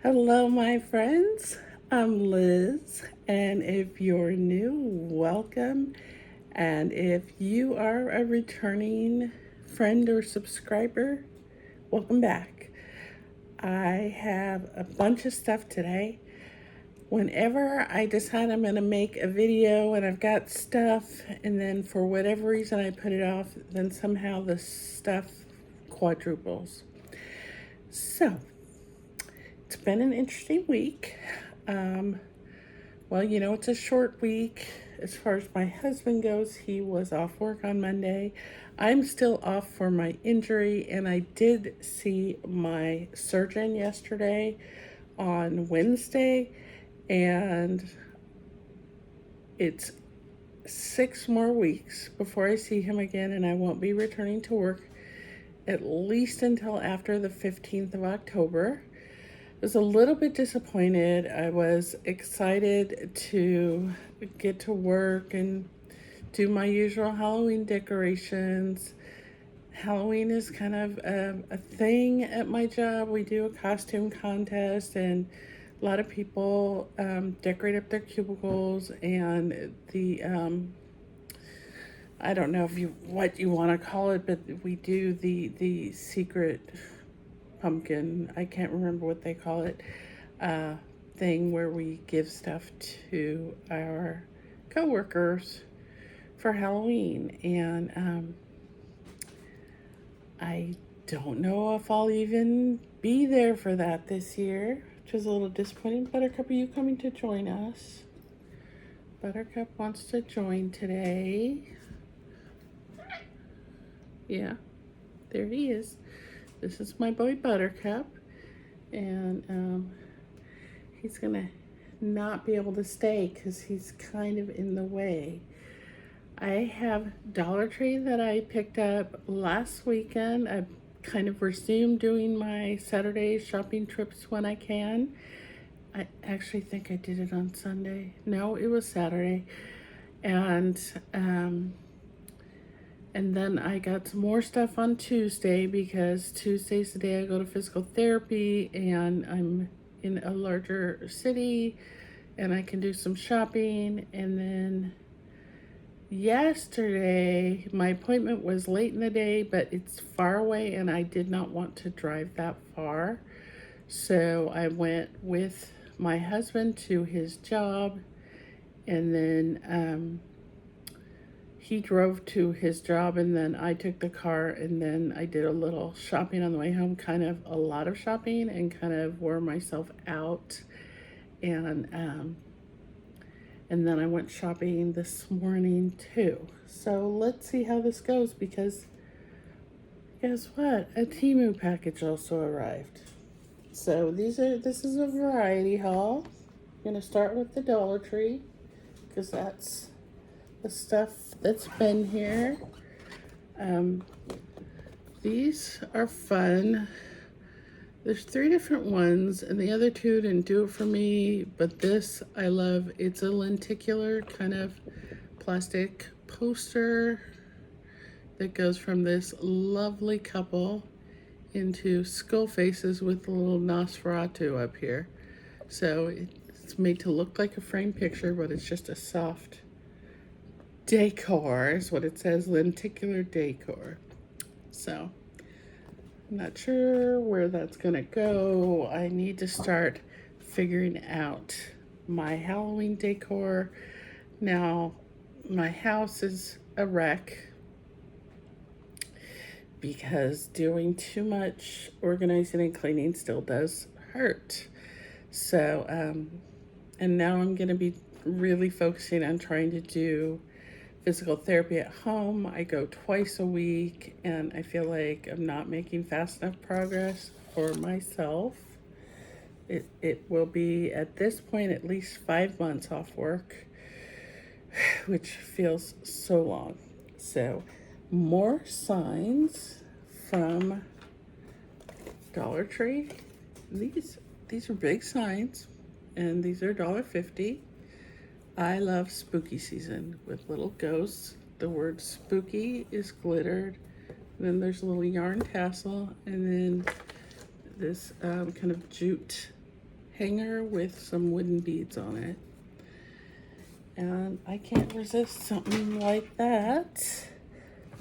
Hello, my friends. I'm Liz, and if you're new, welcome. And if you are a returning friend or subscriber, welcome back. I have a bunch of stuff today. Whenever I decide I'm going to make a video and I've got stuff, and then for whatever reason I put it off, then somehow the stuff quadruples. So, it's been an interesting week. Um, well, it's a short week. As far as my husband goes, he was off work on Monday. I'm still off for my injury, and I did see my surgeon yesterday on Wednesday, and it's 6 more weeks before I see him again, and I won't be returning to work at least until after the 15th of October. I was a little bit disappointed. I was excited to get to work and do my usual Halloween decorations. Halloween is kind of a thing at my job. We do a costume contest, and a lot of people decorate up their cubicles, and I don't know what you want to call it, but we do the secret pumpkin, I can't remember what they call it, thing where we give stuff to our coworkers for Halloween. And I don't know if I'll even be there for that this year, which is a little disappointing. Buttercup, are you coming to join us? Buttercup wants to join today. Yeah, there he is. This is my boy Buttercup, and he's gonna not be able to stay because he's kind of in the way. I have Dollar Tree that I picked up last weekend. I've kind of resumed doing my Saturday shopping trips when I can. I actually think I did it on Sunday. No, it was Saturday. And then I got some more stuff on Tuesday because Tuesday's the day I go to physical therapy, and I'm in a larger city and I can do some shopping. And then yesterday, my appointment was late in the day, but it's far away and I did not want to drive that far. So I went with my husband to his job, and then he drove to his job, and then I took the car, and then I did a little shopping on the way home, kind of a lot of shopping, and kind of wore myself out. And then I went shopping this morning too. So let's see how this goes, because guess what? A Temu package also arrived. So this is a variety haul. I'm gonna start with the Dollar Tree because that's the stuff that's been here. These are fun. There's 3 different ones, and the other 2 didn't do it for me, but this I love. It's a lenticular kind of plastic poster that goes from this lovely couple into skull faces with a little Nosferatu up here. So it's made to look like a framed picture, but it's just a soft decor is what it says, lenticular decor. So I'm not sure where that's gonna go. I need to start figuring out my Halloween decor. Now, my house is a wreck because doing too much organizing and cleaning still does hurt. So, and now I'm gonna be really focusing on trying to do physical therapy at home. I go twice a week, and I feel like I'm not making fast enough progress for myself. It will be, at this point, at least 5 months off work, which feels so long. So, more signs from Dollar Tree. These are big signs, and these are $1.50. I love spooky season with little ghosts. The word spooky is glittered. Then there's a little yarn tassel, and then this kind of jute hanger with some wooden beads on it. And I can't resist something like that.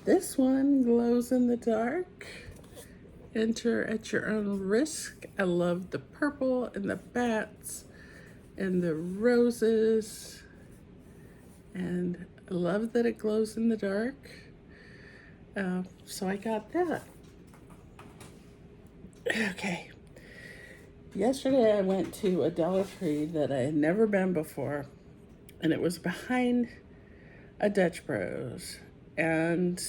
This one glows in the dark. Enter at your own risk. I love the purple and the bats and the roses. And I love that it glows in the dark. So I got that. Okay. Yesterday I went to a Dollar Tree that I had never been before, and it was behind a Dutch Bros. And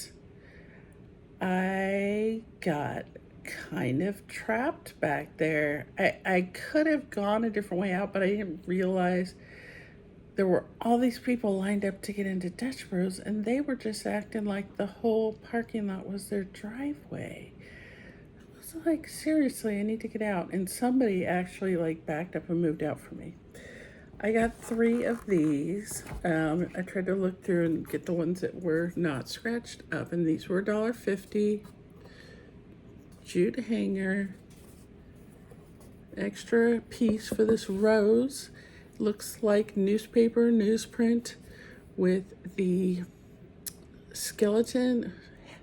I got kind of trapped back there. I could have gone a different way out, but I didn't realize there were all these people lined up to get into Dutch Bros, and they were just acting like the whole parking lot was their driveway. I was like, seriously, I need to get out. And somebody actually like backed up and moved out for me. I got 3 of these. I tried to look through and get the ones that were not scratched up, and these were $1.50. Jute hanger. Extra piece for this rose. Looks like newspaper, newsprint with the skeleton,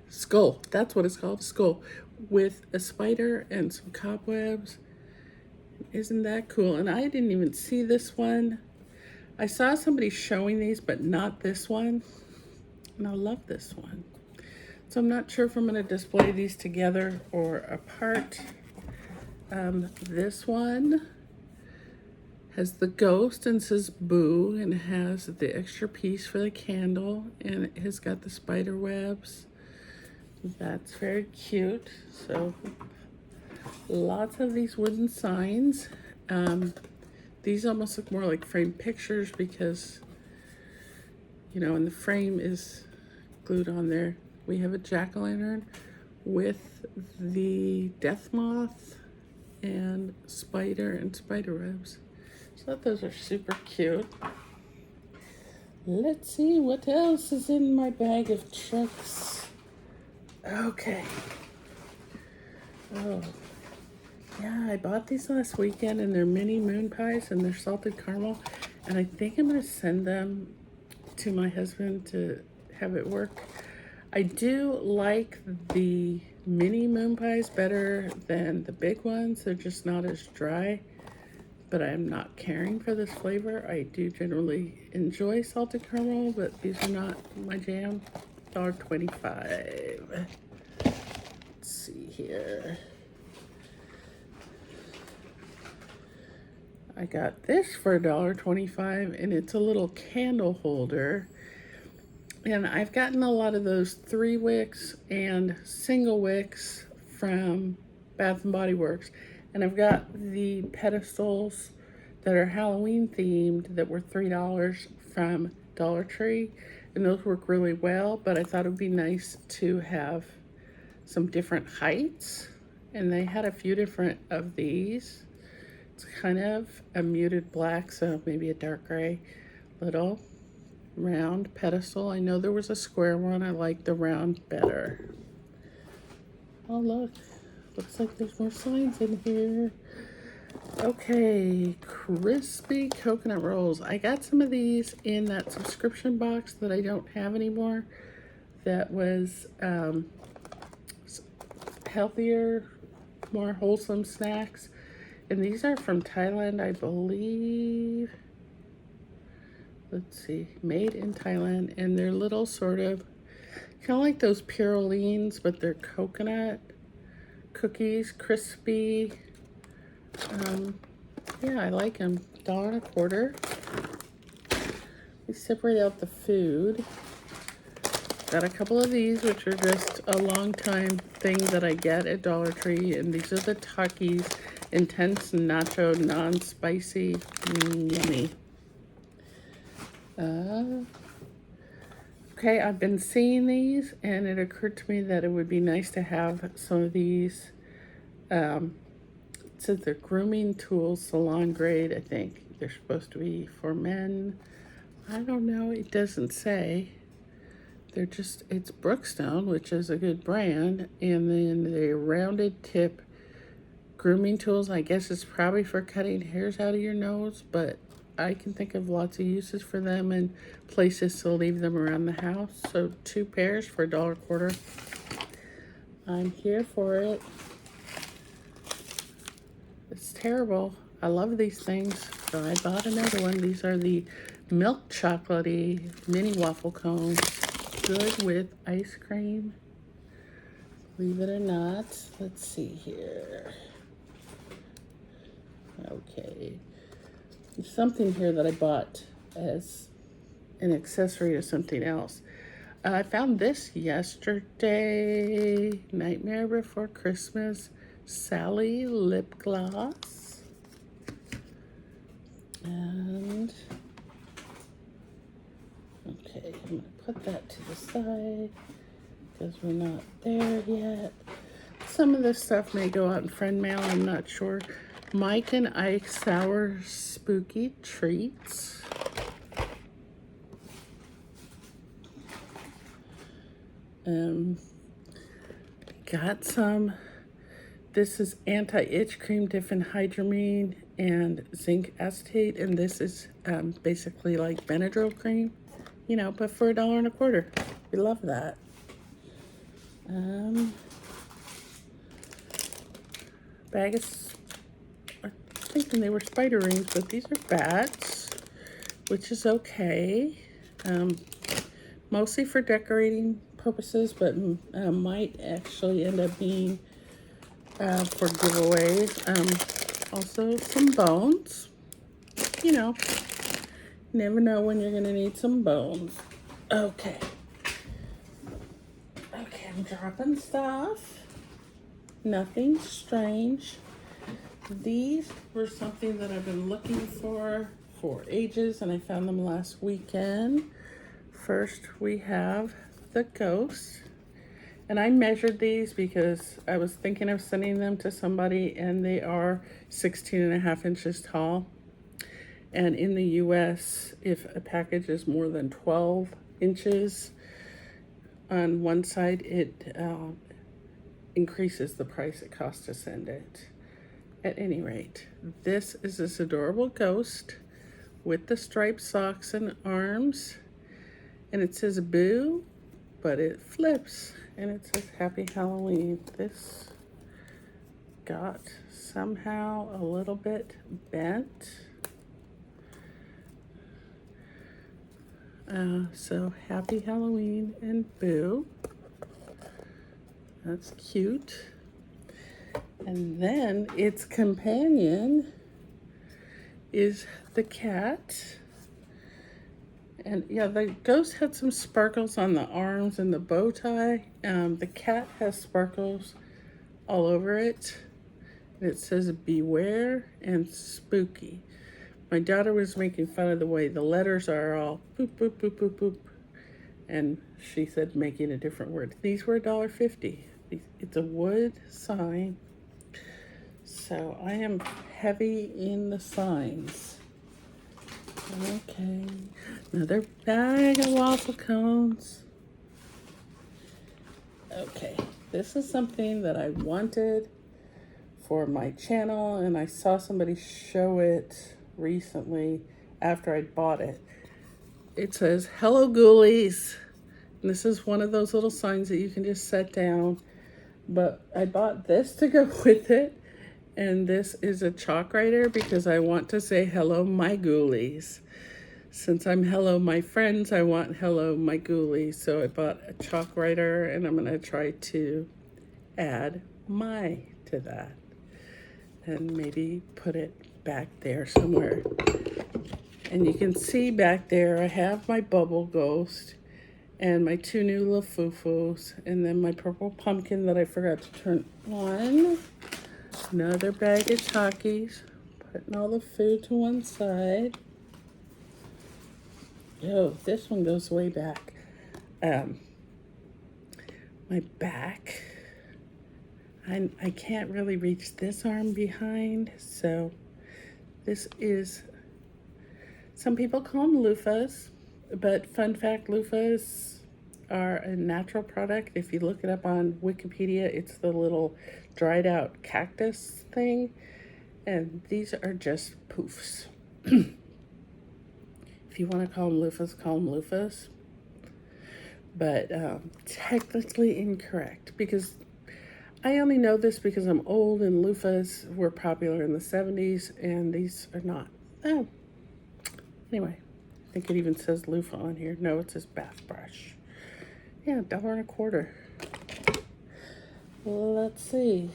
skull, that's what it's called, skull, with a spider and some cobwebs. Isn't that cool? And I didn't even see this one. I saw somebody showing these, but not this one. And I love this one. So I'm not sure if I'm going to display these together or apart. This one has the ghost and says boo, and has the extra piece for the candle, and it has got the spider webs. That's very cute. So lots of these wooden signs. These almost look more like framed pictures because, you know, and the frame is glued on there. We have a jack-o'-lantern with the death moth and spider and spider webs. So those are super cute. Let's see what else is in my bag of tricks. Okay. Oh, yeah, I bought these last weekend, and they're mini moon pies, and they're salted caramel. And I think I'm going to send them to my husband to have it work. I do like the mini moon pies better than the big ones. They're just not as dry. But I'm not caring for this flavor. I do generally enjoy salted caramel, but these are not my jam. $1.25. Let's see here. I got this for $1.25, and it's a little candle holder. And I've gotten a lot of those 3 wicks and single wicks from Bath and Body Works. And I've got the pedestals that are Halloween themed that were $3 from Dollar Tree. And those work really well, but I thought it would be nice to have some different heights. And they had a few different of these. It's kind of a muted black, so maybe a dark gray. Little round pedestal. I know there was a square one. I like the round better. Oh, look. Looks like there's more signs in here. Okay, crispy coconut rolls. I got some of these in that subscription box that I don't have anymore. That was healthier, more wholesome snacks. And these are from Thailand, I believe. Let's see, made in Thailand. And they're little sort of, kind of like those Purolines, but they're coconut cookies, crispy. Yeah, I like them. $1.25. We separate out the food. Got a couple of these, which are just a long time thing that I get at Dollar Tree, and these are the Takis Intense Nacho Non-Spicy. Yummy. Okay, I've been seeing these, and it occurred to me that it would be nice to have some of these. It says they're grooming tools, salon grade. I think they're supposed to be for men. I don't know. It doesn't say. They're just, it's Brookstone, which is a good brand. And then the rounded tip grooming tools. I guess it's probably for cutting hairs out of your nose, but I can think of lots of uses for them and places to leave them around the house. So 2 pairs for $1.25. I'm here for it. It's terrible. I love these things, so I bought another one. These are the milk chocolatey mini waffle cones. Good with ice cream. Believe it or not. Let's see here. Okay. There's something here that I bought as an accessory to something else. I found this yesterday. Nightmare Before Christmas Sally lip gloss. And okay, I'm gonna put that to the side because we're not there yet. Some of this stuff may go out in friend mail, I'm not sure. Mike and Ike Sour Spooky Treats. Got some. This is anti-itch cream, diphenhydramine and zinc acetate, and this is basically like Benadryl cream, you know, but for $1.25. We love that. Bag of, I'm thinking they were spider rings, but these are bats, which is okay. Mostly for decorating purposes, but might actually end up being for giveaways. Also some bones. You know, never know when you're gonna need some bones. Okay. Okay, I'm dropping stuff. Nothing strange. These were something that I've been looking for ages, and I found them last weekend. First, we have the ghost. And I measured these because I was thinking of sending them to somebody, and they are 16.5 inches tall. And in the US, if a package is more than 12 inches on one side, it increases the price it costs to send it. At any rate, this is this adorable ghost with the striped socks and arms. And it says boo, but it flips and it says Happy Halloween. This got somehow a little bit bent. So Happy Halloween and boo. That's cute. And then its companion is the cat. And yeah, the ghost had some sparkles on the arms and the bow tie. The cat has sparkles all over it. And it says beware and spooky. My daughter was making fun of the way the letters are all boop, boop, boop, boop, boop. And she said making a different word. These were $1.50. It's a wood sign. So I am heavy in the signs. Okay, another bag of waffle cones. Okay, this is something that I wanted for my channel, and I saw somebody show it recently after I bought it. It says, "Hello Ghoulies." And this is one of those little signs that you can just set down. But I bought this to go with it. And this is a chalk writer because I want to say hello, my ghoulies. Since I'm hello, my friends, I want hello, my ghoulies. So I bought a chalk writer, and I'm going to try to add my to that. And maybe put it back there somewhere. And you can see back there, I have my bubble ghost and my 2 new Lafufus, and then my purple pumpkin that I forgot to turn on. Another bag of Takis, putting all the food to one side. Oh, this one goes way back. My back, I can't really reach this arm behind, so this is, some people call them loofahs, but fun fact, loofahs are a natural product. If you look it up on Wikipedia, it's the little dried out cactus thing. And these are just poofs. If you want to call them loofahs, call them loofahs. But technically incorrect, because I only know this because I'm old and loofahs were popular in the 70s and these are not. Oh, anyway, I think it even says loofah on here. No, it says bath brush. Yeah, $1.25. Let's see.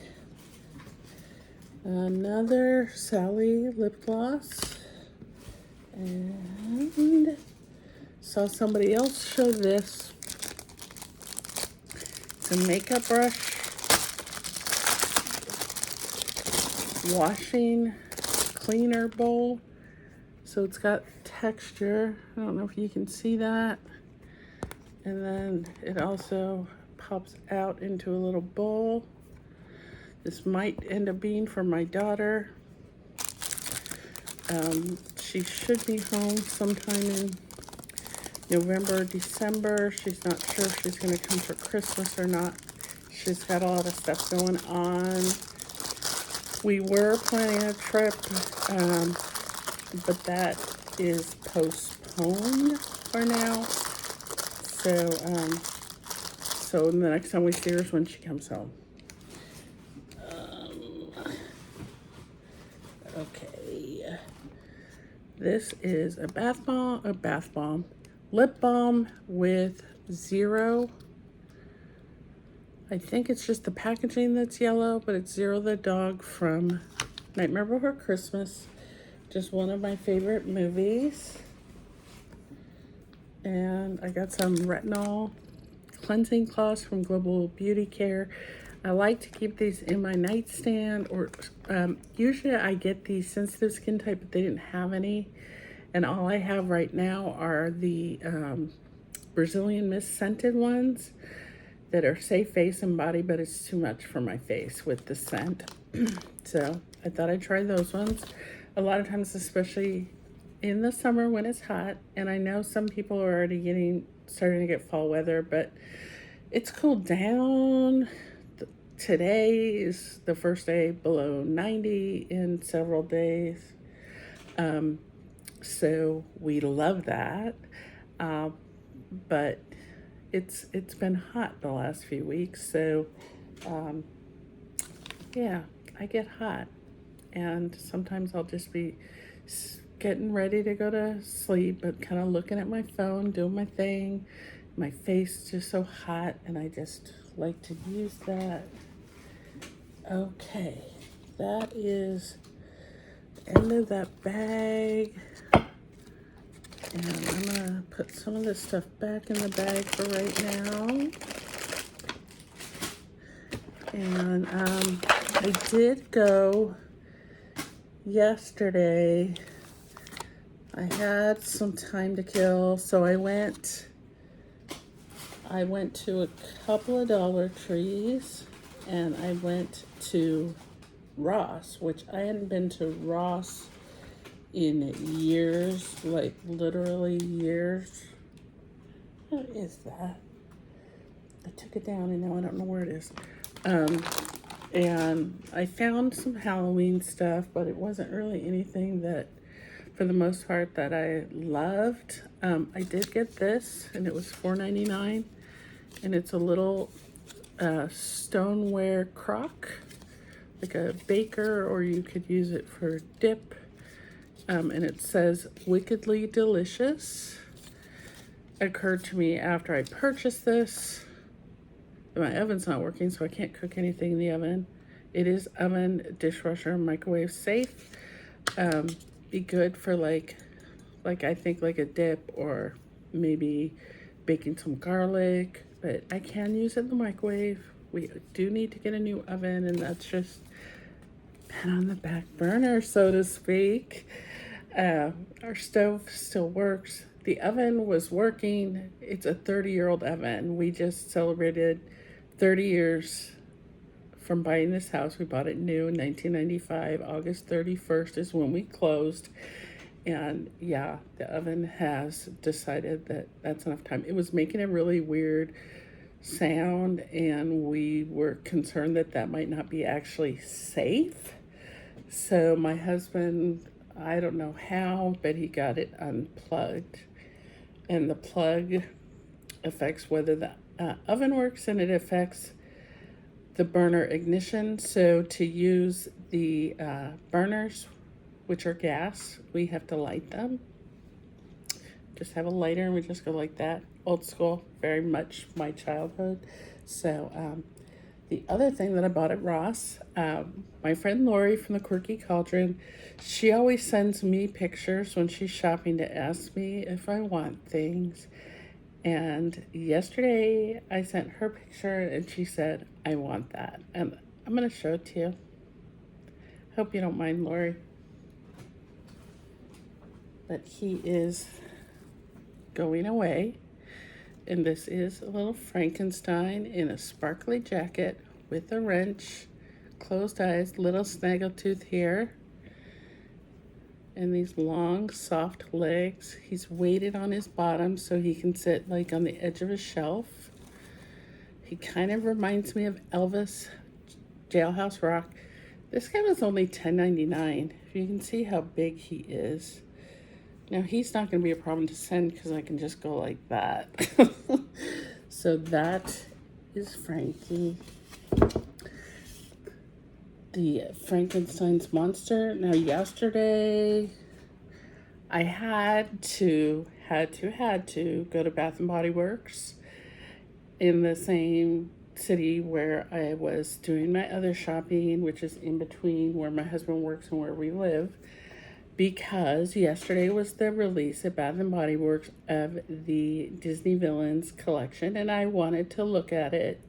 Another Sally lip gloss. And saw somebody else show this. It's a makeup brush. Washing cleaner bowl. So it's got texture. I don't know if you can see that. And then it also pops out into a little bowl. This might end up being for my daughter. She should be home sometime in November or December. She's not sure if she's going to come for Christmas or not. She's got a lot of stuff going on. We were planning a trip, but that is postponed for now. So the next time we see her is when she comes home. Okay. This is a lip balm with zero. I think it's just the packaging that's yellow, but it's Zero the dog from Nightmare Before Christmas. Just one of my favorite movies. And I got some retinol cleansing cloths from Global Beauty Care. I like to keep these in my nightstand, or usually I get the sensitive skin type, but they didn't have any. And all I have right now are the Brazilian Mist scented ones that are safe face and body, but it's too much for my face with the scent. So I thought I'd try those ones. A lot of times, especially in the summer when it's hot, and I know some people are already starting to get fall weather, but it's cooled down. Today is the first day below 90 in several days. So we love that. But it's been hot the last few weeks, so yeah, I get hot, and sometimes I'll just be getting ready to go to sleep, but kind of looking at my phone, doing my thing. My face is just so hot, and I just like to use that. Okay, that is the end of that bag. And I'm gonna put some of this stuff back in the bag for right now. And I did go yesterday. I had some time to kill, so I went to a couple of Dollar Trees, and I went to Ross, which I hadn't been to Ross in years, like literally years. What is that? I took it down and now I don't know where it is. And I found some Halloween stuff, but it wasn't really anything that, for the most part, that I loved. I did get this, and it was $4.99, and it's a little stoneware crock, like a baker, or you could use it for dip. And it says wickedly delicious. It occurred to me after I purchased this, my oven's not working, so I can't cook anything in the oven. It is oven, dishwasher, microwave safe. Be good for like I think like a dip, or maybe baking some garlic, but I can use it in the microwave. We do need to get a new oven, and that's just been on the back burner, so to speak. Our stove still works. The oven was working. It's a 30-year-old oven. We just celebrated 30 years from buying this house. We bought it new in 1995. August 31st is when we closed. And yeah, the oven has decided that that's enough time. It was making a really weird sound, and we were concerned that that might not be actually safe. So my husband, I don't know how, but he got it unplugged. And the plug affects whether the oven works, and it affects the burner ignition. So to use the burners, which are gas, we have to light them. Just have a lighter and we just go like that. Old school, very much my childhood. So the other thing that I bought at Ross, my friend Lori from the Quirky Cauldron, she always sends me pictures when she's shopping to ask me if I want things. And yesterday I sent her picture and she said, I want that. And I'm going to show it to you. Hope you don't mind, Lori. But he is going away. And this is a little Frankenstein in a sparkly jacket with a wrench, closed eyes, little snaggletooth here, and these long, soft legs. He's weighted on his bottom so he can sit like on the edge of a shelf. He kind of reminds me of Elvis, Jailhouse Rock. This guy was only $10.99. You can see how big he is. Now, he's not going to be a problem to send because I can just go like that. So that is Frankie. The Frankenstein's monster. Now, yesterday, I had to go to Bath and Body Works in the same city where I was doing my other shopping, which is in between where my husband works and where we live. Because yesterday was the release at Bath & Body Works of the Disney Villains collection, and I wanted to look at it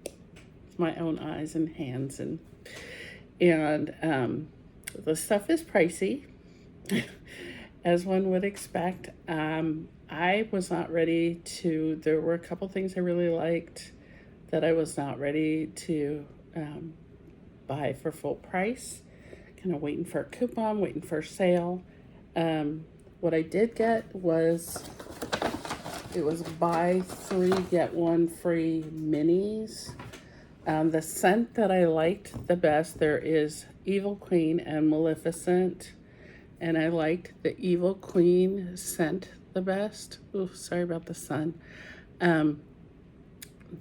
with my own eyes and hands. And the stuff is pricey, as one would expect. I was not ready to, there were a couple things I really liked that I was not ready to buy for full price. Kind of waiting for a coupon, waiting for a sale. What I did get was, it was buy 3, get 1 free minis. The scent that I liked the best, there is Evil Queen and Maleficent. And I liked the Evil Queen scent the best. Ooh, sorry about the sun.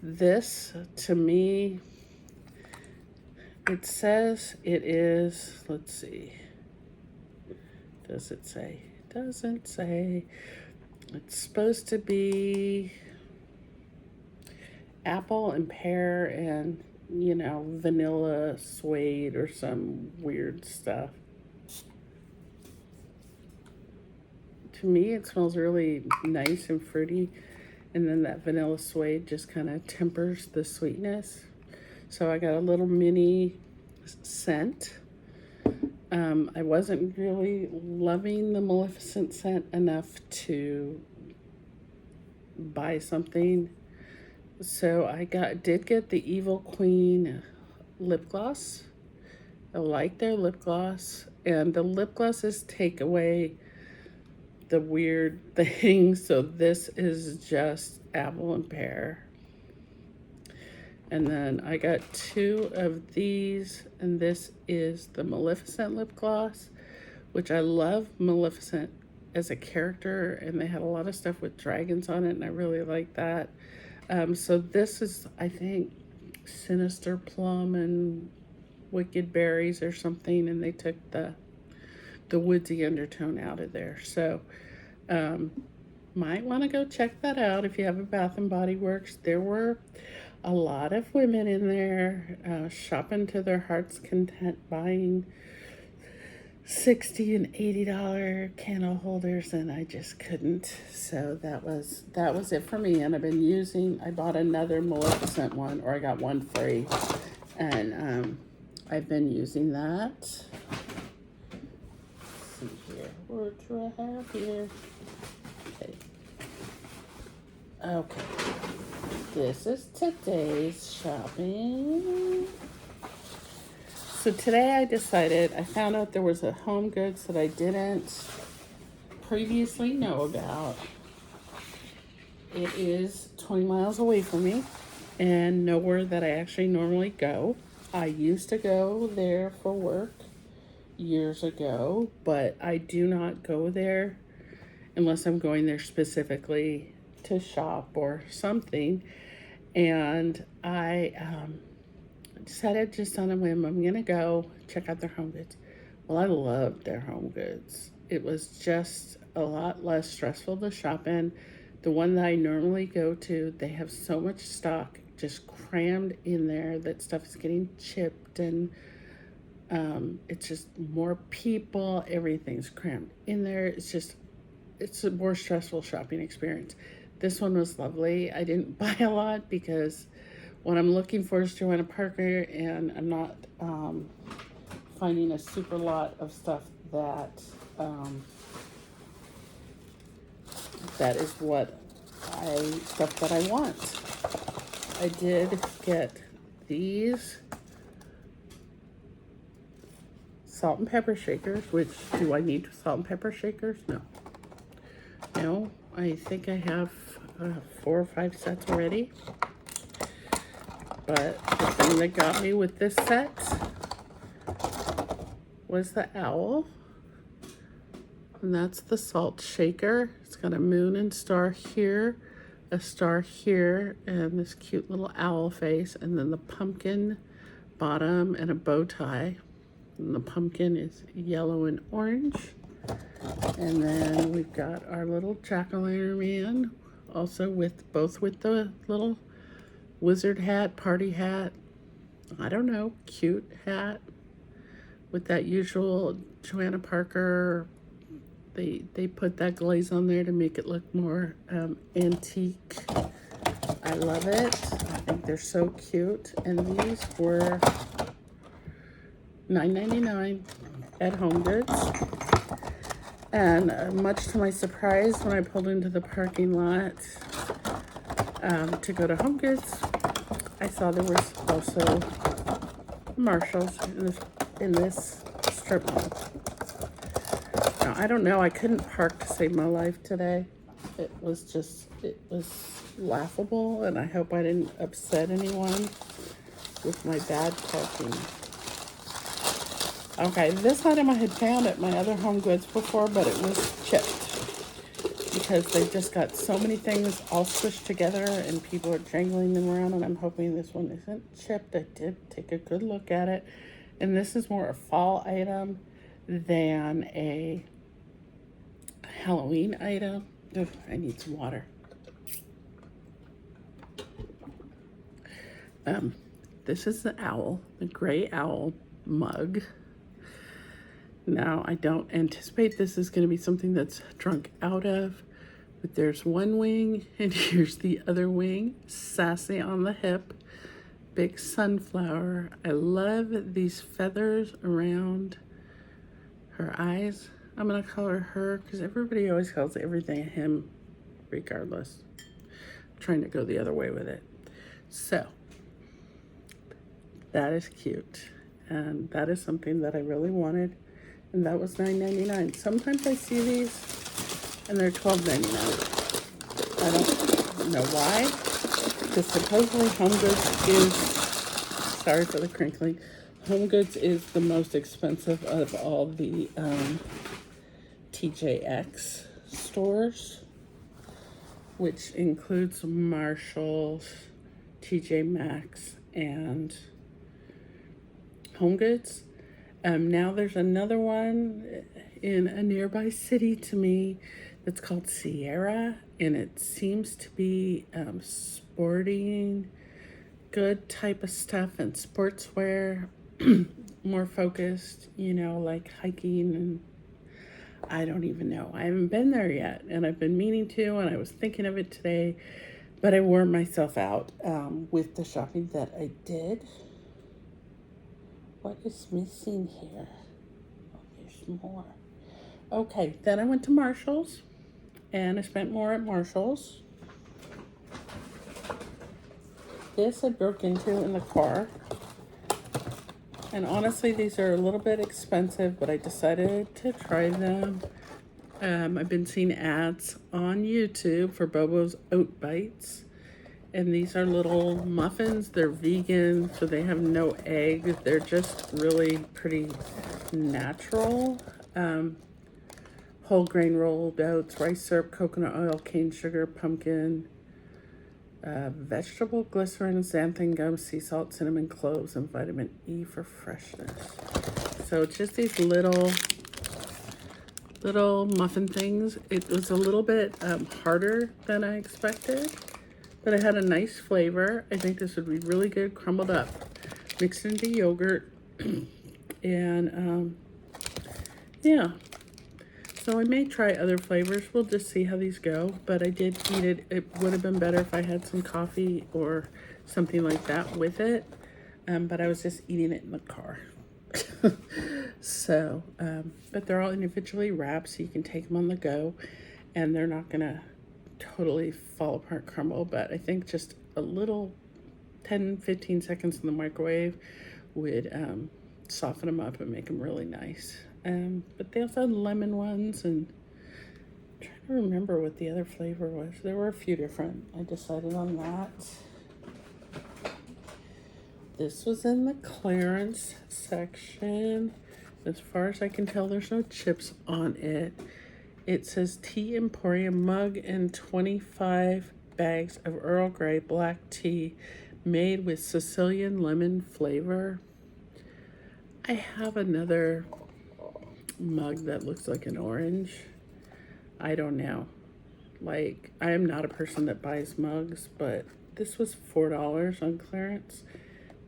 This, to me, it says it is, let's see, does it say? It doesn't say. It's supposed to be apple and pear and, you know, vanilla suede or some weird stuff. To me, it smells really nice and fruity, and then that vanilla suede just kind of tempers the sweetness. So I got a little mini scent. I wasn't really loving the Maleficent scent enough to buy something. So I did get the Evil Queen lip gloss. I like their lip gloss. And the lip glosses take away the weird things. So this is just apple and pear. And then I got 2 of these, and this is the Maleficent lip gloss, which I love Maleficent as a character, and they had a lot of stuff with dragons on it, and I really like that. So this is, I think, Sinister Plum and Wicked Berries or something, and they took the woodsy undertone out of there. So might want to go check that out if you have a Bath and Body Works. There were a lot of women in there shopping to their heart's content, buying $60 and $80 candle holders, and I just couldn't. So that was it for me. And I bought another Maleficent one, or I got one free, and I've been using that. Let's see here, what do I have here? Okay. This is today's shopping. So today I found out there was a HomeGoods that I didn't previously know about, it is 20 miles away from me and nowhere that I actually normally go. I used to go there for work years ago, but I do not go there unless I'm going there specifically to shop or something. And I decided just on a whim, I'm gonna go check out their HomeGoods. Well, I loved their HomeGoods. It was just a lot less stressful to shop in. The one that I normally go to, they have so much stock just crammed in there that stuff is getting chipped, and it's just more people, everything's crammed in there. It's a more stressful shopping experience. This one was lovely. I didn't buy a lot because what I'm looking for is Joanna Parker, and I'm not finding a super lot of stuff that that is stuff that I want. I did get these salt and pepper shakers, which, do I need salt and pepper shakers? No, I think I have 4 or 5 sets already. But the thing that got me with this set was the owl. And that's the salt shaker. It's got a moon and star here, a star here, and this cute little owl face, and then the pumpkin bottom and a bow tie. And the pumpkin is yellow and orange. And then we've got our little jack-o'-lantern man, also with the little wizard hat, party hat, I don't know, cute hat with that usual Joanna Parker. They put that glaze on there to make it look more antique. I love it. I think they're so cute. And these were $9.99 at HomeGoods. And much to my surprise, when I pulled into the parking lot to go to HomeGoods, I saw there was also Marshalls in this strip mall. Now, I don't know, I couldn't park to save my life today. It was laughable, and I hope I didn't upset anyone with my bad parking. Okay, this item I had found at my other HomeGoods before, but it was chipped because they've just got so many things all squished together and people are jangling them around, and I'm hoping this one isn't chipped. I did take a good look at it, and this is more a fall item than a Halloween item. Ugh, I need some water. This is the owl, the gray owl mug. Now, I don't anticipate this is going to be something that's drunk out of, but there's one wing, and here's the other wing. Sassy on the hip, big sunflower. I love these feathers around her eyes. I'm going to call her because everybody always calls everything a him regardless. I'm trying to go the other way with it. So, that is cute, and that is something that I really wanted. And that was $9.99. Sometimes I see these and they're $12.99. I don't know why. Because supposedly HomeGoods is, sorry for the crinkling, HomeGoods is the most expensive of all the TJX stores, which includes Marshalls, TJ Maxx, and HomeGoods. Now there's another one in a nearby city to me that's called Sierra, and it seems to be sporting good type of stuff and sportswear, more focused, like hiking, and I don't even know. I haven't been there yet, and I've been meaning to, and I was thinking of it today, but I wore myself out with the shopping that I did. What is missing here? Oh, there's more. Okay, then I went to Marshalls, and I spent more at Marshalls. This I broke into in the car. And honestly, these are a little bit expensive, but I decided to try them. I've been seeing ads on YouTube for Bobo's Oat Bites. And these are little muffins. They're vegan, so they have no egg. They're just really pretty natural. Whole grain rolled oats, rice syrup, coconut oil, cane sugar, pumpkin, vegetable glycerin, xanthan gum, sea salt, cinnamon cloves, and vitamin E for freshness. So it's just these little muffin things. It was a little bit harder than I expected, but it had a nice flavor. I think this would be really good crumbled up, mixed into yogurt, and yeah. So I may try other flavors. We'll just see how these go, but I did eat it. It would have been better if I had some coffee or something like that with it, but I was just eating it in the car. So, but they're all individually wrapped, so you can take them on the go, and they're not gonna totally fall apart, crumble, but I think just a little 10-15 seconds in the microwave would soften them up and make them really nice. But they also had lemon ones, and I'm trying to remember what the other flavor was. There were a few different. I decided on that. This was in the clearance section. As far as I can tell, there's no chips on it. It says Tea Emporium mug and 25 bags of Earl Grey black tea made with Sicilian lemon flavor. I have another mug that looks like an orange. I don't know. Like, I am not a person that buys mugs, but this was $4 on clearance.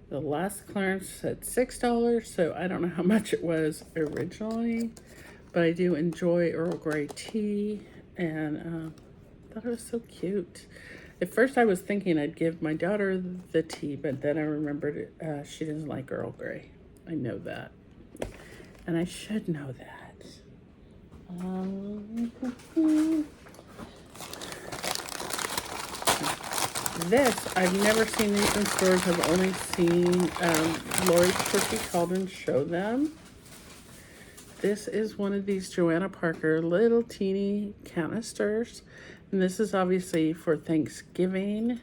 The last clearance said $6, so I don't know how much it was originally, but I do enjoy Earl Grey tea, and thought it was so cute. At first I was thinking I'd give my daughter the tea, but then I remembered she doesn't like Earl Grey. I know that, and I should know that. This, I've never seen these in stores. I've only seen Lori Turkey Cauldron show them. This is one of these Joanna Parker little teeny canisters. And this is obviously for Thanksgiving.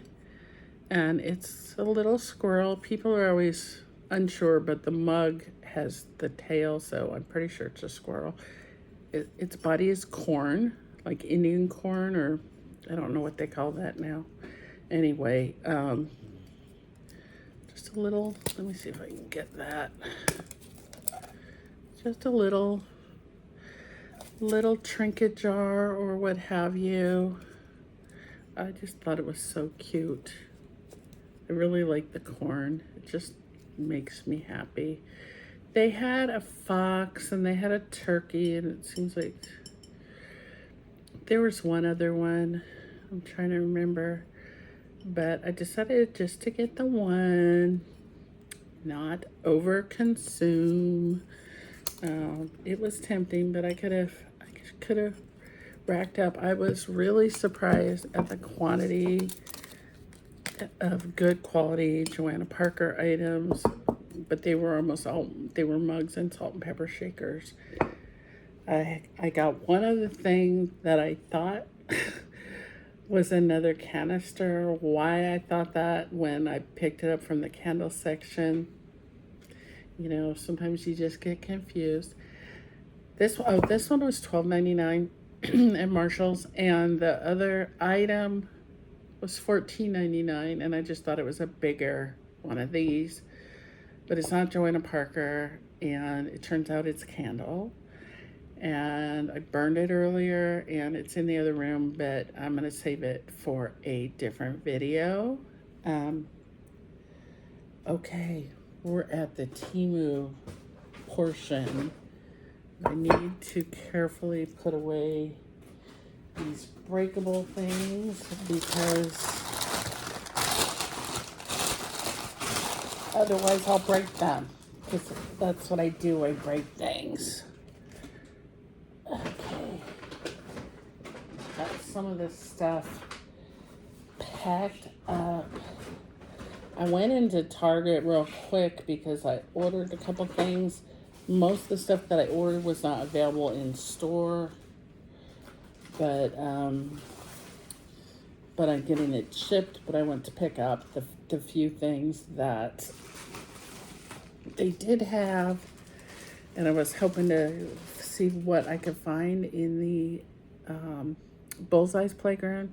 And it's a little squirrel. People are always unsure, but the mug has the tail, so I'm pretty sure it's a squirrel. Its body is corn, like Indian corn, or I don't know what they call that now. Anyway, just a little, let me see if I can get that. Just a little trinket jar or what have you. I just thought it was so cute. I really like the corn. It just makes me happy. They had a fox and they had a turkey, and it seems like there was one other one. I'm trying to remember. But I decided just to get the one, not over consume. It was tempting, but I could have racked up. I was really surprised at the quantity of good quality Joanna Parker items, but they were almost all, they were mugs and salt and pepper shakers. I got one other thing that I thought was another canister. Why I thought that when I picked it up from the candle section, you know, sometimes you just get confused. This one was $12.99 at Marshall's, and the other item was $14.99, and I just thought it was a bigger one of these, but it's not Joanna Parker, and it turns out it's a candle. And I burned it earlier, and it's in the other room, but I'm going to save it for a different video. Okay, we're at the Temu portion. I need to carefully put away these breakable things because otherwise I'll break them. Because that's what I do, I break things. Okay, got some of this stuff packed up. I went into Target real quick because I ordered a couple things. Most of the stuff that I ordered was not available in store. but I'm getting it shipped. But I went to pick up the few things that they did have, and I was hoping to see what I could find in the Bullseye's playground.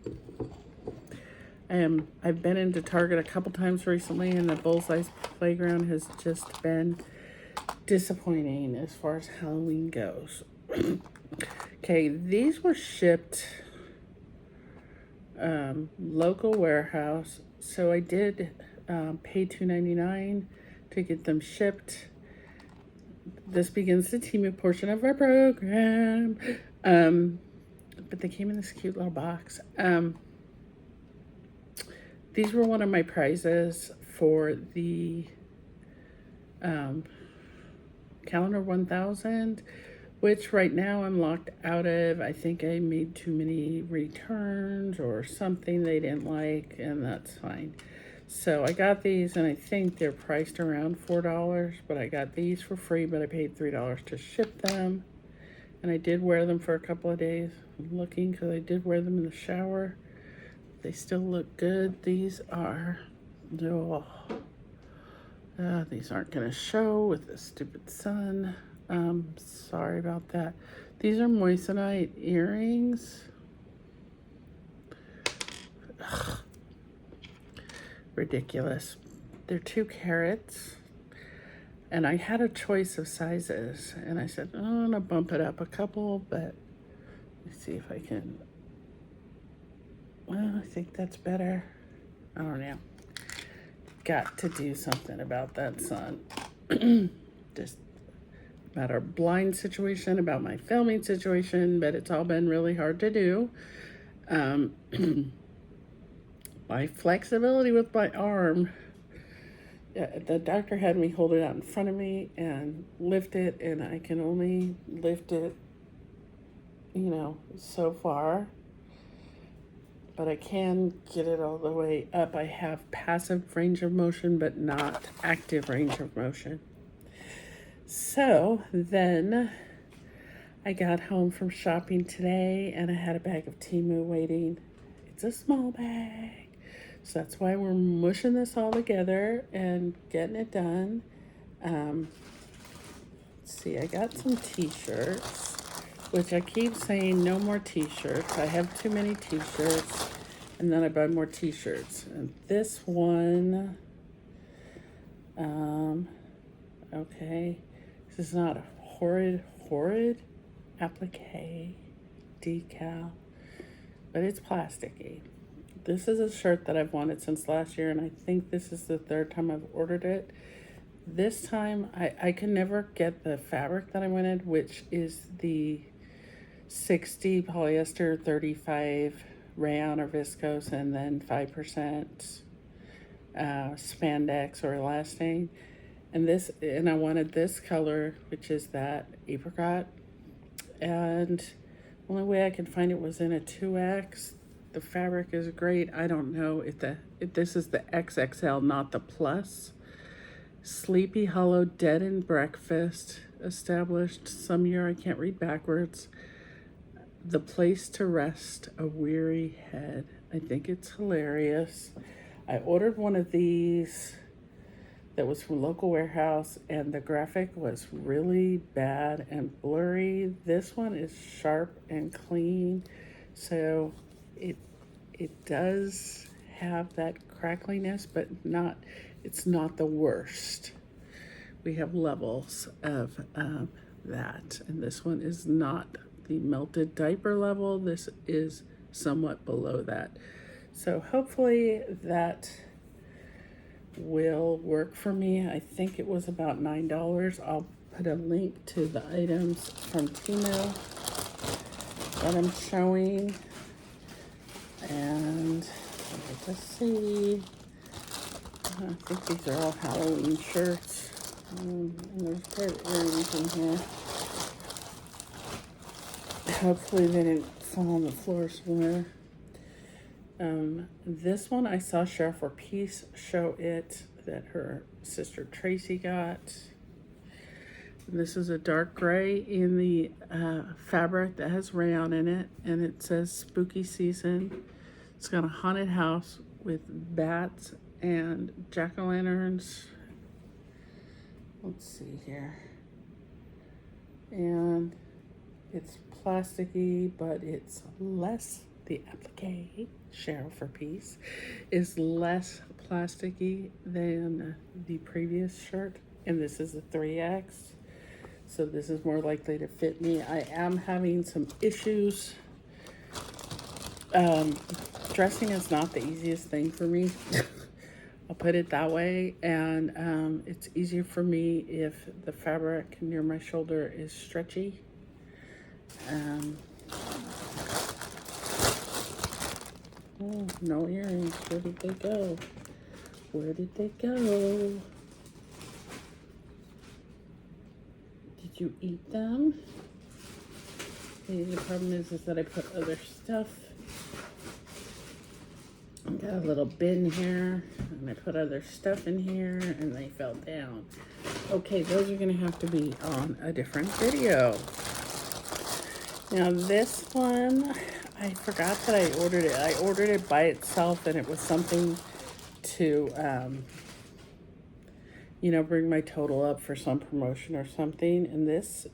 I've been into Target a couple times recently, and the Bullseye's playground has just been disappointing as far as Halloween goes. Okay, these were shipped local warehouse, so I did pay $2.99 to get them shipped. This begins the Temu portion of our program. But they came in this cute little box. These were one of my prizes for the Calendar 1000, which right now I'm locked out of. I think I made too many returns or something they didn't like, and that's fine. So I got these, and I think they're priced around $4, but I got these for free, but I paid $3 to ship them. And I did wear them for a couple of days. I'm looking because I did wear them in the shower. They still look good. These are, these aren't going to show with the stupid sun. Sorry about that. These are moissanite earrings. Ugh. Ridiculous. They're 2 carats. And I had a choice of sizes. And I said, oh, I'm going to bump it up a couple, but let's see if I can. Well, I think that's better. I don't know. Got to do something about that sun. Just about our blind situation, about my filming situation, but it's all been really hard to do. My flexibility with my arm, the doctor had me hold it out in front of me and lift it, and I can only lift it, so far. But I can get it all the way up. I have passive range of motion, but not active range of motion. So then I got home from shopping today, and I had a bag of Temu waiting. It's a small bag. So that's why we're mushing this all together and getting it done. Let's see, I got some t-shirts, which I keep saying no more t-shirts. I have too many t-shirts, and then I buy more t-shirts. And this one, okay, this is not a horrid applique decal, but it's plasticky. This is a shirt that I've wanted since last year, and I think this is the 3rd time I've ordered it. This time, I can never get the fabric that I wanted, which is the 60 polyester, 35 rayon or viscose, and then 5% spandex or elastane. And I wanted this color, which is that apricot. And the only way I could find it was in a 2X. The fabric is great. I don't know if this is the XXL, not the plus. Sleepy Hollow Dead and Breakfast, established some year, I can't read backwards. The place to rest a weary head. I think it's hilarious. I ordered one of these that was from local warehouse, and the graphic was really bad and blurry. This one is sharp and clean, so it does have that crackliness, but it's not the worst. We have levels of that, and this one is not the melted diaper level. This is somewhat below that. So hopefully that will work for me. I think it was about $9. I'll put a link to the items from Temu that I'm showing. And let's see. I think these are all Halloween shirts. And there's pair of earrings in here. Hopefully they didn't fall on the floor somewhere. This one I saw Share for Peace show it that her sister Tracy got. This is a dark gray in the fabric that has rayon in it, and it says spooky season. It's got a haunted house with bats and jack-o'-lanterns. Let's see here. And it's plasticky, but it's less, the applique, Cheryl for Peace, is less plasticky than the previous shirt. And this is a 3X. So this is more likely to fit me. I am having some issues. Dressing is not the easiest thing for me. I'll put it that way. And it's easier for me if the fabric near my shoulder is stretchy. Oh, no earrings. Where did they go? Where did they go? Did you eat them? The problem is that I put other stuff. I got a little bin here, and I put other stuff in here, and they fell down. Okay, those are gonna have to be on a different video. Now this one, I forgot that I ordered it. I ordered it by itself, and it was something to, you know, bring my total up for some promotion or something. And this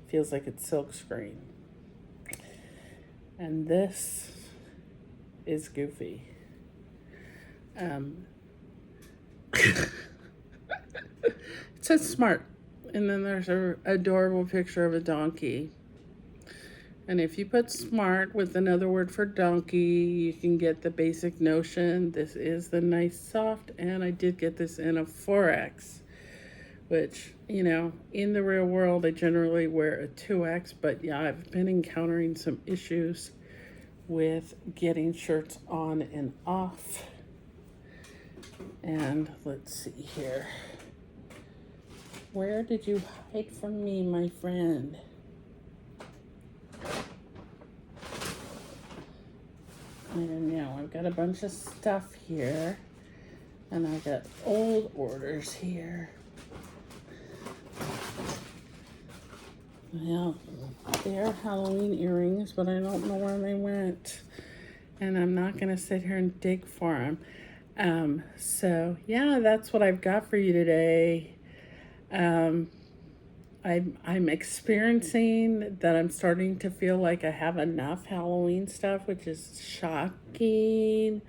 feels like it's silk screen. And this is goofy. It says smart. And then there's an adorable picture of a donkey. And if you put smart with another word for donkey, you can get the basic notion. This is the nice soft, and I did get this in a 4X, which, you know, in the real world, I generally wear a 2X, but yeah, I've been encountering some issues with getting shirts on and off. And let's see here. Where did you hide from me, my friend? I don't know. I've got a bunch of stuff here, and I've got old orders here. Well, they are Halloween earrings, but I don't know where they went, and I'm not going to sit here and dig for them. So yeah, that's what I've got for you today. I'm experiencing that I'm starting to feel like I have enough Halloween stuff, which is shocking,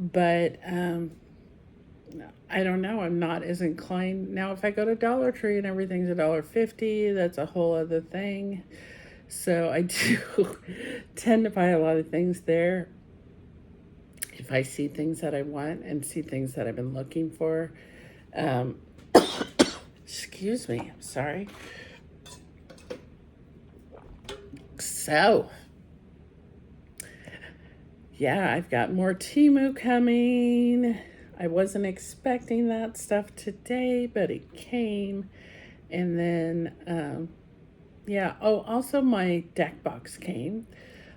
but I don't know. I'm not as inclined. Now, if I go to Dollar Tree and everything's $1.50, that's a whole other thing. So I do tend to buy a lot of things there if I see things that I want and see things that I've been looking for. Excuse me, I'm sorry. So, yeah, I've got more Temu coming. I wasn't expecting that stuff today, but it came. And then, yeah, oh, also my deck box came.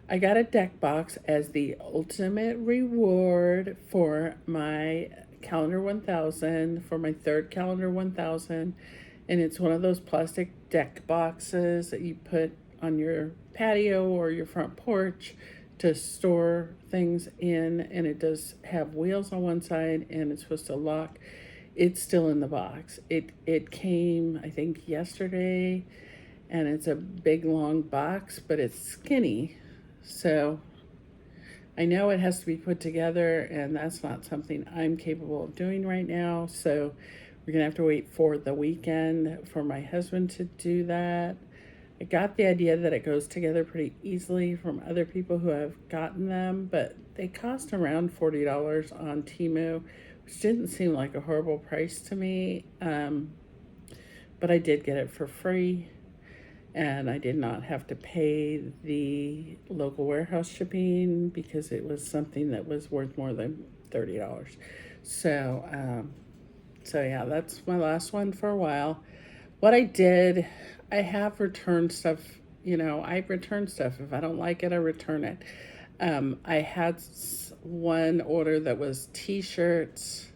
I got a deck box as the ultimate reward for my calendar 1000, for my third calendar 1000. And it's one of those plastic deck boxes that you put on your patio or your front porch to store things in, and it does have wheels on one side, and it's supposed to lock. It's still in the box. It came, I think, yesterday, and it's a big long box, but it's skinny, so I know it has to be put together, and that's not something I'm capable of doing right now. So we're gonna have to wait for the weekend for my husband to do that. I got the idea that it goes together pretty easily from other people who have gotten them, but they cost around $40 on Temu, which didn't seem like a horrible price to me. But I did get it for free, and I did not have to pay the local warehouse shipping because it was something that was worth more than $30. So, so yeah, that's my last one for a while. What I did, I have returned stuff. You know, I return stuff. If I don't like it, I return it. I had one order that was t-shirts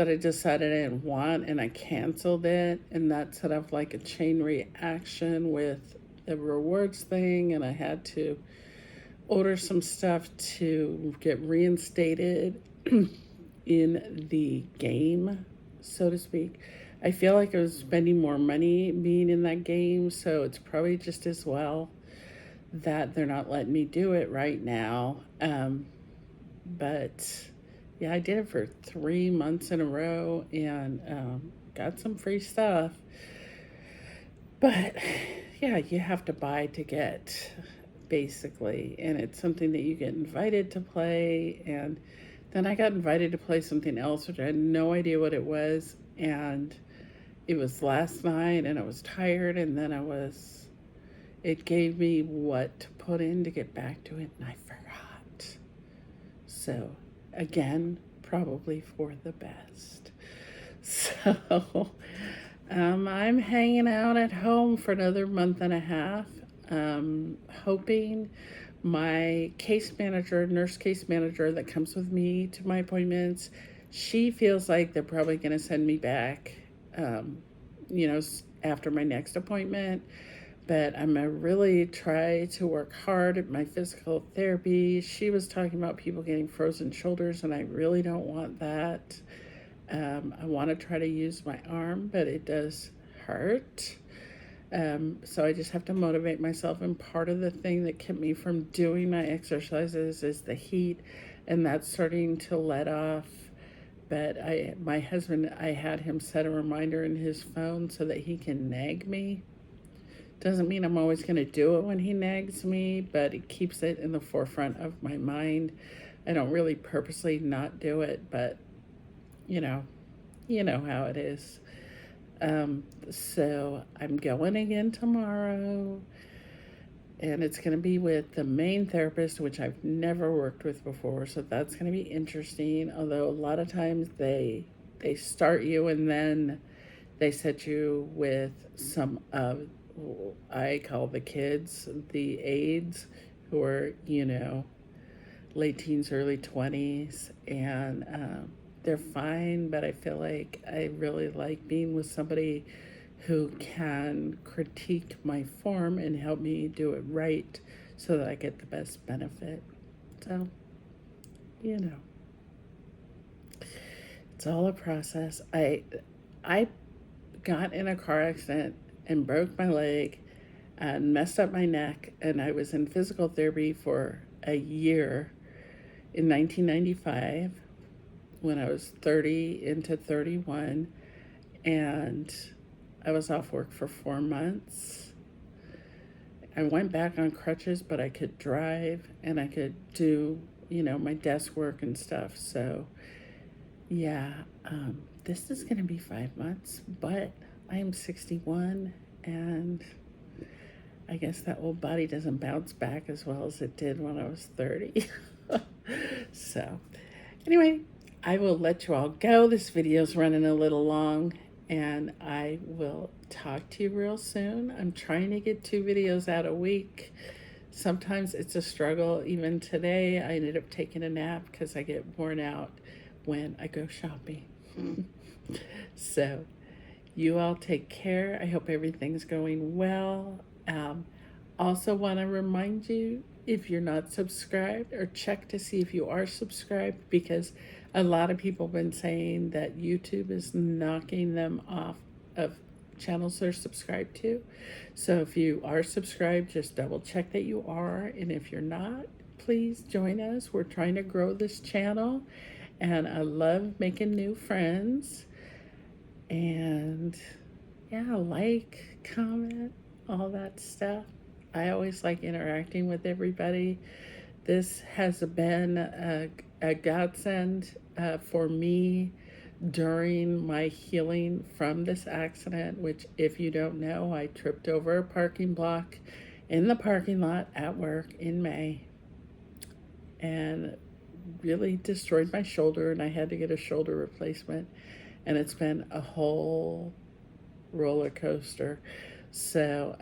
that I decided I didn't want, and I canceled it, and that set off like a chain reaction with the rewards thing, and I had to order some stuff to get reinstated in the game, so to speak. I feel like I was spending more money being in that game, so it's probably just as well that they're not letting me do it right now. But yeah, I did it for 3 months in a row, and got some free stuff. But yeah, you have to buy to get, basically, and it's something that you get invited to play. And then I got invited to play something else, which I had no idea what it was, and it was last night, and I was tired, and then it gave me what to put in to get back to it, and I forgot. So, again, probably for the best. So, I'm hanging out at home for another month and a half, hoping my nurse case manager that comes with me to my appointments, she feels like they're probably going to send me back, after my next appointment. But I'm going to really try to work hard at my physical therapy. She was talking about people getting frozen shoulders, and I really don't want that. I want to try to use my arm, but it does hurt. So I just have to motivate myself. And part of the thing that kept me from doing my exercises is the heat, and that's starting to let off. But my husband, I had him set a reminder in his phone so that he can nag me. Doesn't mean I'm always going to do it when he nags me, but it keeps it in the forefront of my mind. I don't really purposely not do it, but you know how it is. So I'm going again tomorrow, and it's going to be with the main therapist, which I've never worked with before. So that's going to be interesting. Although a lot of times they start you, and then they set you with some of, I call the kids, the aides, who are, late teens, early 20s, and they're fine, but I feel like I really like being with somebody who can critique my form and help me do it right so that I get the best benefit. So, it's all a process. I got in a car accident and broke my leg and messed up my neck, and I was in physical therapy for a year in 1995 when I was 30 into 31, and I was off work for 4 months. I went back on crutches, but I could drive and I could do, my desk work and stuff. So yeah, this is going to be 5 months, but I am 61, and I guess that old body doesn't bounce back as well as it did when I was 30. So anyway, I will let you all go. This video's running a little long, and I will talk to you real soon. I'm trying to get 2 videos out a week. Sometimes it's a struggle. Even today, I ended up taking a nap because I get worn out when I go shopping. So you all take care. I hope everything's going well. Also want to remind you, if you're not subscribed, or check to see if you are subscribed, because a lot of people have been saying that YouTube is knocking them off of channels they're subscribed to. So if you are subscribed, just double check that you are. And if you're not, please join us. We're trying to grow this channel, and I love making new friends. And yeah, like, comment, all that stuff. I always like interacting with everybody. This has been a godsend for me during my healing from this accident, which, if you don't know, I tripped over a parking block in the parking lot at work in May and really destroyed my shoulder, and I had to get a shoulder replacement, and it's been a whole roller coaster. So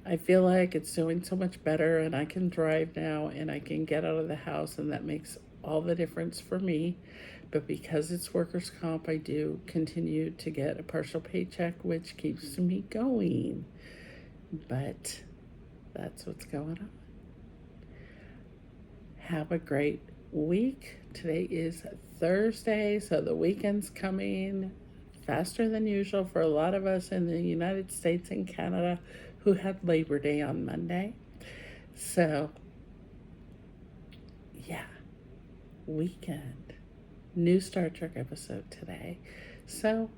I feel like it's doing so much better, and I can drive now, and I can get out of the house, and that makes all the difference for me. But because it's workers' comp, I do continue to get a partial paycheck, which keeps me going. But that's what's going on. Have a great week. Today is Thursday, so the weekend's coming faster than usual for a lot of us in the United States and Canada who had Labor Day on Monday. So, yeah, weekend. New Star Trek episode today. So,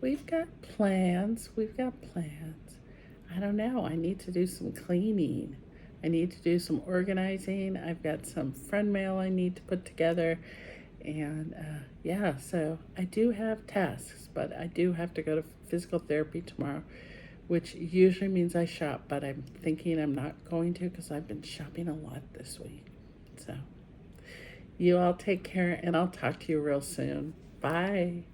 we've got plans. I don't know. I need to do some cleaning. I need to do some organizing. I've got some friend mail I need to put together. And so I do have tasks, but I do have to go to physical therapy tomorrow, which usually means I shop, but I'm thinking I'm not going to because I've been shopping a lot this week. So you all take care, and I'll talk to you real soon. Bye.